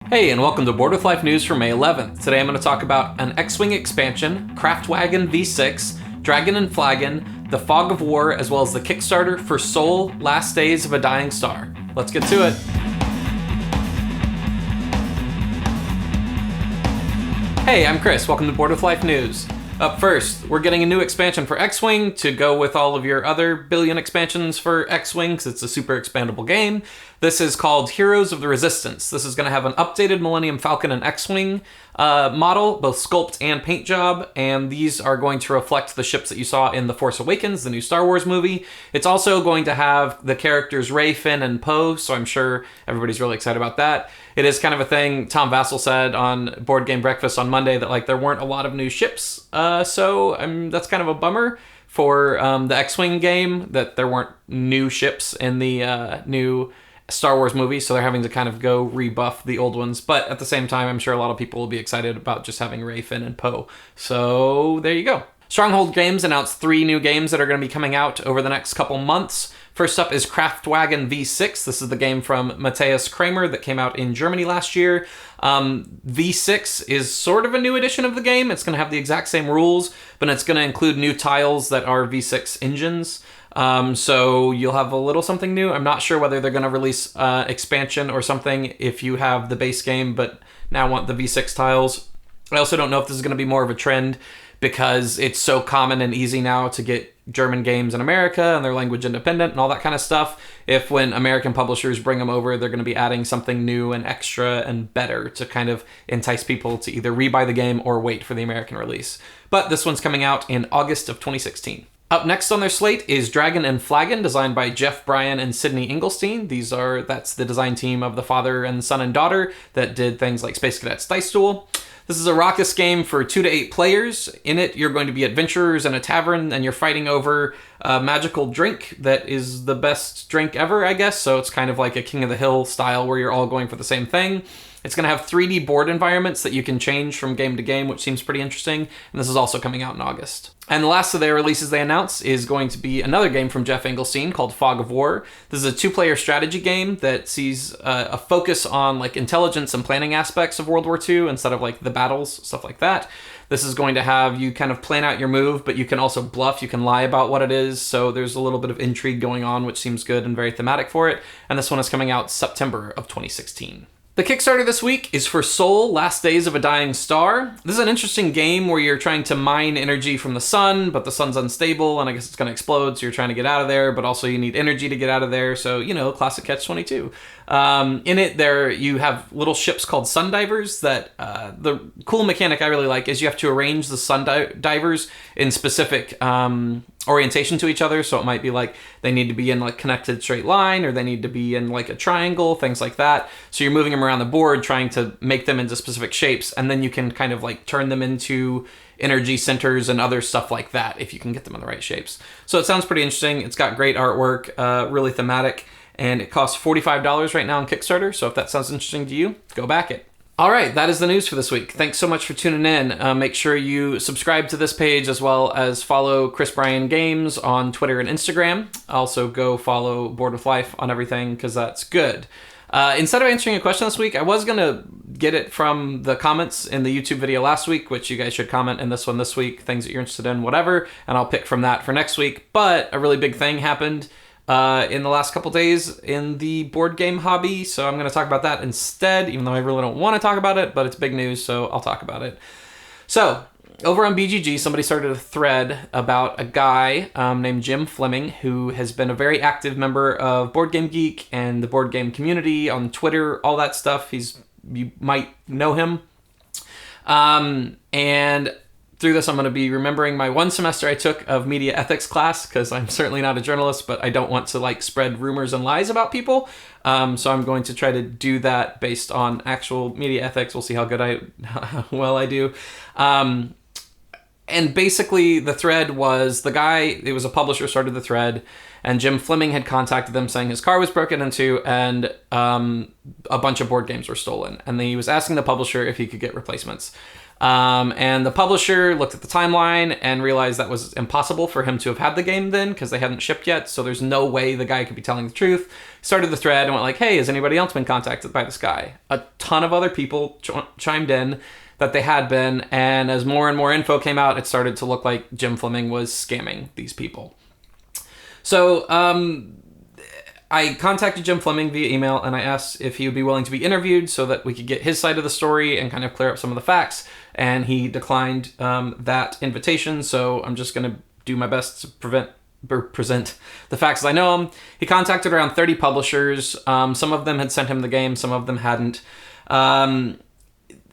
Hey, and welcome to Board with Life News for May 11th. Today I'm going to talk about an X-Wing expansion, Craftwagon V6, Dragon and Flagon, the Fog of War, as well as the Kickstarter for Soul, Last Days of a Dying Star. Let's get to it. Hey, I'm Chris. Welcome to Board with Life News. Up first, we're getting a new expansion for X-Wing to go with all of your other billion expansions for X-Wing because it's a super expandable game. This is called Heroes of the Resistance. This is going to have an updated Millennium Falcon and X-Wing model, both sculpt and paint job, and these are going to reflect the ships that you saw in The Force Awakens, the new Star Wars movie. It's also going to have the characters Rey, Finn, and Poe, so I'm sure everybody's really excited about that. It is kind of a thing. Tom Vassell said on Board Game Breakfast on Monday that there weren't a lot of new ships, so that's kind of a bummer for the X-Wing game that there weren't new ships in the new Star Wars movie, so they're having to kind of go rebuff the old ones. But at the same time, I'm sure a lot of people will be excited about just having Rey, Finn, and Poe. So there you go. Stronghold Games announced 3 new games that are going to be coming out over the next couple months. First up is Craftwagon V6. This is the game from Matthias Kramer that came out in Germany last year. V6 is sort of a new edition of the game. It's going to have the exact same rules, but it's going to include new tiles that are V6 engines. So you'll have a little something new. I'm not sure whether they're going to release expansion or something if you have the base game, but now want the V6 tiles. I also don't know if this is going to be more of a trend because it's so common and easy now to get German games in America and they're language independent and all that kind of stuff. If when American publishers bring them over, they're going to be adding something new and extra and better to kind of entice people to either rebuy the game or wait for the American release. But this one's coming out in August of 2016. Up next on their slate is Dragon and Flagon, designed by Jeff Bryan and Sydney Engelstein. That's the design team of the father and son and daughter that did things like Space Cadets Dice Duel. This is a raucous game for 2 to 8 players. In it, you're going to be adventurers in a tavern, and you're fighting over a magical drink that is the best drink ever, I guess. So it's kind of like a King of the Hill style where you're all going for the same thing. It's going to have 3D board environments that you can change from game to game, which seems pretty interesting. And this is also coming out in August. And the last of their releases they announced is going to be another game from Jeff Engelstein called Fog of War. This is a 2-player strategy game that sees a focus on intelligence and planning aspects of World War II instead of the battles, stuff like that. This is going to have you kind of plan out your move, but you can also bluff. You can lie about what it is. So there's a little bit of intrigue going on, which seems good and very thematic for it. And this one is coming out September of 2016. The Kickstarter this week is for Soul, Last Days of a Dying Star. This is an interesting game where you're trying to mine energy from the sun, but the sun's unstable, and I guess it's going to explode, so you're trying to get out of there, but also you need energy to get out of there, so, classic Catch-22. In it, you have little ships called sun divers that the cool mechanic I really like is you have to arrange the sun divers in specific orientation to each other. So it might be they need to be in connected straight line, or they need to be in a triangle, things like that. So you're moving them around the board trying to make them into specific shapes, and then you can kind of turn them into energy centers and other stuff like that if you can get them in the right shapes. So it sounds pretty interesting. It's got great artwork, really thematic. And it costs $45 right now on Kickstarter, so if that sounds interesting to you, go back it. All right, that is the news for this week. Thanks so much for tuning in. Make sure you subscribe to this page as well as follow Chris Bryan Games on Twitter and Instagram. Also, go follow Board with Life on everything because that's good. Instead of answering a question this week, I was going to get it from the comments in the YouTube video last week, which you guys should comment in this one this week, things that you're interested in, whatever, and I'll pick from that for next week. But a really big thing happened in the last couple days in the board game hobby, so I'm going to talk about that instead, even though I really don't want to talk about it, but it's big news, so I'll talk about it. So, over on BGG, somebody started a thread about a guy named Jim Fleming, who has been a very active member of Board Game Geek and the board game community on Twitter, all that stuff. You might know him. And through this, I'm going to be remembering my one semester I took of media ethics class, because I'm certainly not a journalist, but I don't want to spread rumors and lies about people. So I'm going to try to do that based on actual media ethics. We'll see how well I do. And basically the thread was it was a publisher started the thread, and Jim Fleming had contacted them saying his car was broken into and a bunch of board games were stolen. And he was asking the publisher if he could get replacements. And the publisher looked at the timeline and realized that was impossible for him to have had the game then because they hadn't shipped yet. So there's no way the guy could be telling the truth. Started the thread and went like, hey, has anybody else been contacted by this guy? A ton of other people chimed in that they had been. And as more and more info came out, it started to look like Jim Fleming was scamming these people. So I contacted Jim Fleming via email and I asked if he would be willing to be interviewed so that we could get his side of the story and kind of clear up some of the facts. And he declined that invitation. So I'm just going to do my best to present the facts as I know them. He contacted around 30 publishers. Some of them had sent him the game. Some of them hadn't.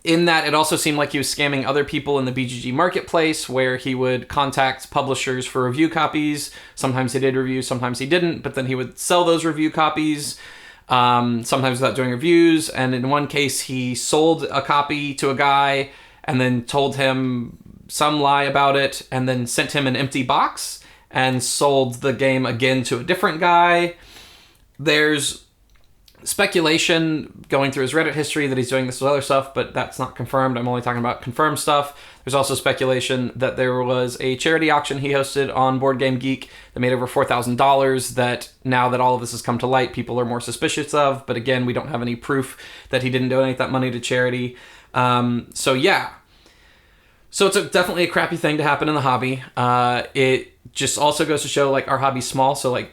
In that, it also seemed like he was scamming other people in the BGG marketplace where he would contact publishers for review copies. Sometimes he did reviews, sometimes he didn't, but then he would sell those review copies, sometimes without doing reviews. And in one case, he sold a copy to a guy and then told him some lie about it and then sent him an empty box and sold the game again to a different guy. There's speculation going through his Reddit history that he's doing this with other stuff, but that's not confirmed. I'm only talking about confirmed stuff. There's also speculation that there was a charity auction he hosted on Board Game Geek that made over $4,000 that now that all of this has come to light, people are more suspicious of. But again, we don't have any proof that he didn't donate that money to charity. So yeah. So it's definitely a crappy thing to happen in the hobby. It just also goes to show like our hobby's small. So like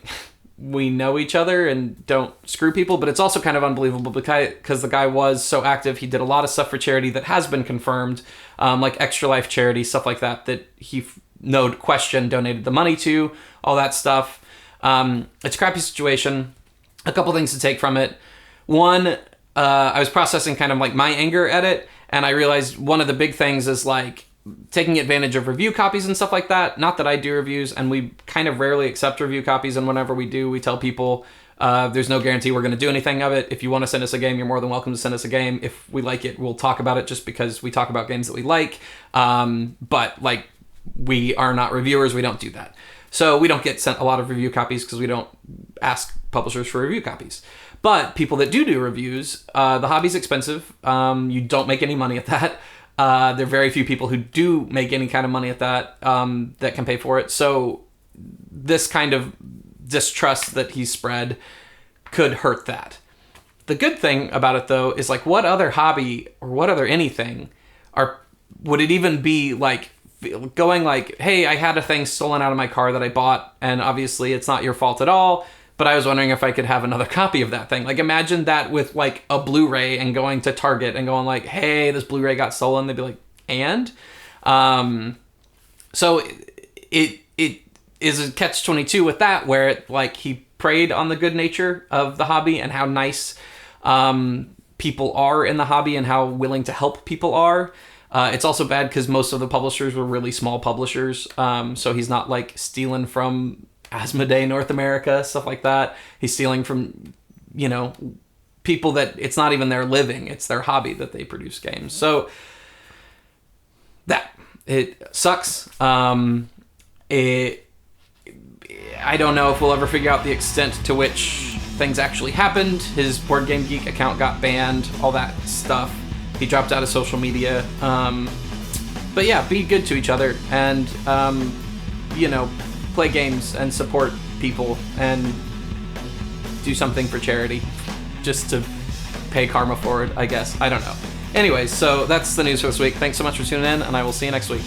we know each other and don't screw people, but it's also kind of unbelievable because the guy was so active. He did a lot of stuff for charity that has been confirmed, like Extra Life charity, stuff like that he, no question, donated the money to, all that stuff. It's a crappy situation. A couple things to take from it. One, I was processing kind of like my anger at it, and I realized one of the big things is like taking advantage of review copies and stuff like that. Not that I do reviews, and we kind of rarely accept review copies, and whenever we do, we tell people there's no guarantee we're going to do anything of it. If you want to send us a game, you're more than welcome to send us a game. If we like it, we'll talk about it just because we talk about games that we like. But like, we are not reviewers. We don't do that. So we don't get sent a lot of review copies because we don't ask publishers for review copies. But people that do reviews, the hobby's expensive. You don't make any money at that. There are very few people who do make any kind of money at that, that can pay for it. So this kind of distrust that he's spread could hurt that. The good thing about it though is like, what other hobby or what other anything would it even be like going like, hey, I had a thing stolen out of my car that I bought, and obviously it's not your fault at all, but I was wondering if I could have another copy of that thing. Like, imagine that with like a Blu-ray and going to Target and going like, hey, this Blu-ray got stolen. They'd be like, and? So it is a catch-22 with that, where it, like, he preyed on the good nature of the hobby and how nice people are in the hobby and how willing to help people are. It's also bad because most of the publishers were really small publishers. So he's not like stealing from Asmodee North America, stuff like that. He's stealing from, people that it's not even their living. It's their hobby that they produce games. So it sucks. I don't know if we'll ever figure out the extent to which things actually happened. His Board Game Geek account got banned, all that stuff. He dropped out of social media. But yeah, be good to each other and, play games and support people and do something for charity just to pay karma forward, I guess. I don't know. Anyways, so that's the news for this week. Thanks so much for tuning in, and I will see you next week.